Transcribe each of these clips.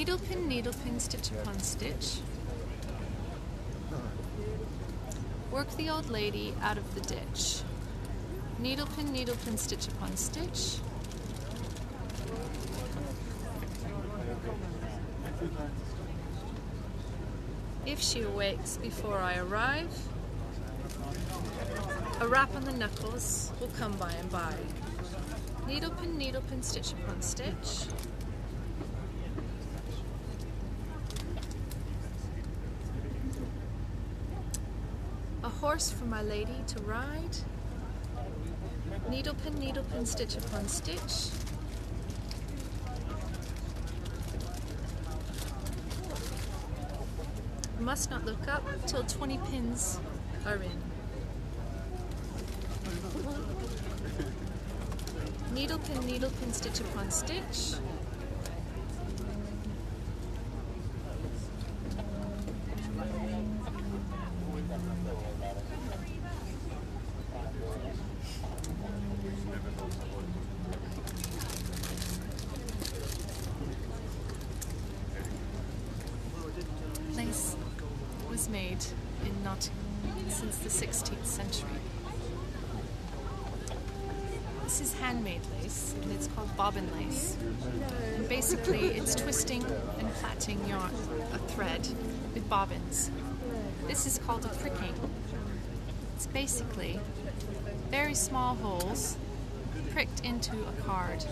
needlepin, stitch upon stitch. Work the old lady out of the ditch. Needlepin, stitch upon stitch. If she awakes before I arrive, a rap on the knuckles will come by and by. Needlepin, stitch upon stitch. A horse for my lady to ride. Needlepin, stitch upon stitch. Must not look up till 20 pins are in. Needlepin, stitch upon stitch. Lace was made in Nottingham since the 16th century. This is handmade lace, and it's called bobbin lace. And basically, it's twisting and plaiting yarn, a thread, with bobbins. This is called a pricking. It's basically very small holes pricked into a card.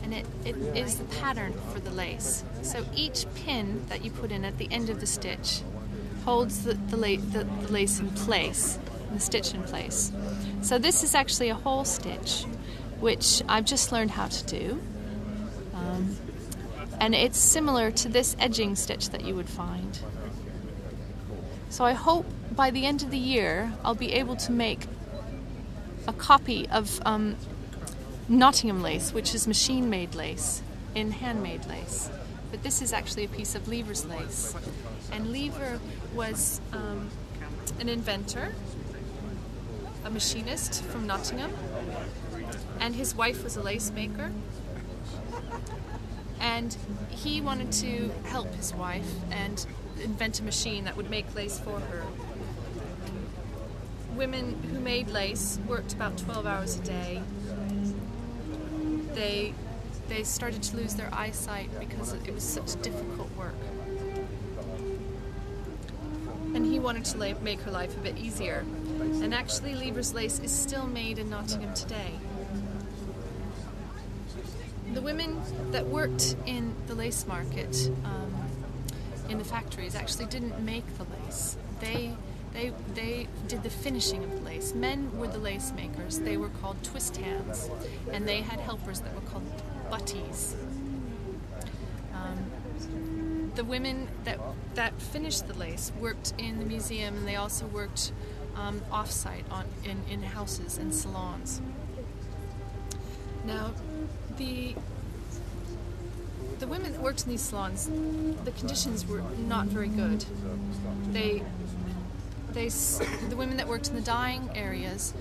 And it is the pattern for the lace. So each pin that you put in at the end of the stitch holds the lace in place, the stitch in place. So this is actually a whole stitch, which I've just learned how to do. And it's similar to this edging stitch that you would find. So I hope by the end of the year I'll be able to make a copy of Nottingham lace, which is machine-made lace, in handmade lace. But this is actually a piece of Lever's lace. And Lever was an inventor, a machinist from Nottingham, and his wife was a lace maker. And he wanted to help his wife and invent a machine that would make lace for her. Women who made lace worked about 12 hours a day. They started to lose their eyesight because it was such difficult work. And he wanted to make her life a bit easier. And actually Lever's lace is still made in Nottingham today. The women that worked in the lace market, in the factories, actually didn't make the lace. They did the finishing of the lace. Men were the lace makers. They were called twist hands, and they had helpers that were called butties. The women that finished the lace worked in the museum, and they also worked off-site in houses and salons. Now, the women that worked in these salons, the conditions were not very good. The women that worked in the dyeing areas,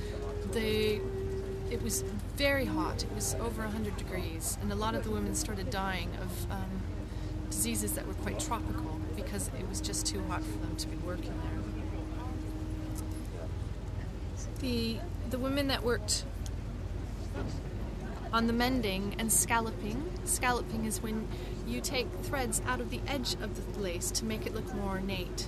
it was very hot. It was over 100 degrees, and a lot of the women started dying of diseases that were quite tropical because it was just too hot for them to be working there. The women that worked on the mending and scalloping. Scalloping is when you take threads out of the edge of the lace to make it look more ornate.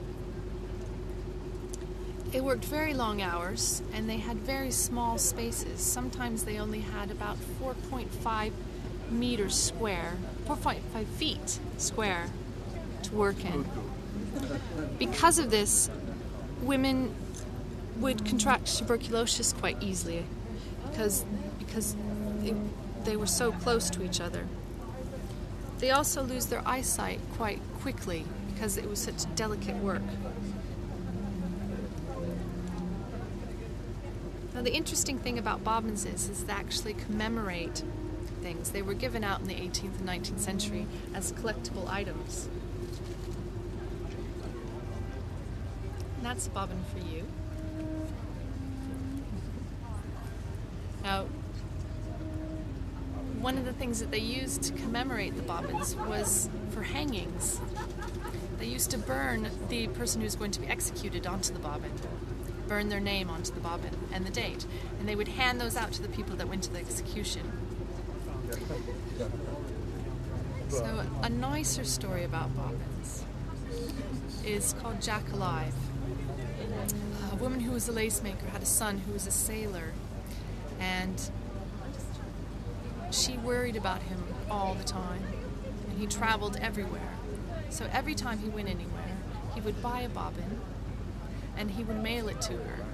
They worked very long hours, and they had very small spaces. Sometimes they only had about 4.5 meters square, 4.5 feet square to work in. Because of this, women would contract tuberculosis quite easily because they were so close to each other. They also lose their eyesight quite quickly because it was such delicate work. Now the interesting thing about bobbins is they actually commemorate things. They were given out in the 18th and 19th century as collectible items. And that's a bobbin for you. Now, one of the things that they used to commemorate the bobbins was for hangings. They used to burn the person who's going to be executed onto the bobbin, burn their name onto the bobbin and the date, and they would hand those out to the people that went to the execution. So a nicer story about bobbins is called Jack Alive. A woman who was a lace maker had a son who was a sailor, and she worried about him all the time, and he traveled everywhere. So every time he went anywhere, he would buy a bobbin and he would mail it to her.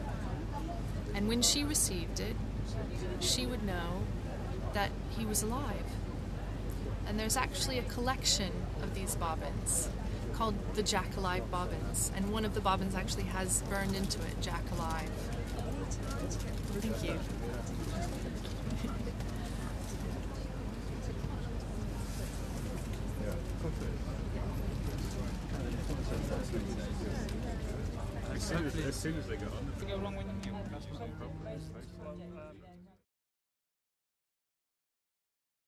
And when she received it, she would know that he was alive. And there's actually a collection of these bobbins called the Jack Alive bobbins, and one of the bobbins actually has burned into it, Jack Alive. Thank you. As soon as they got on the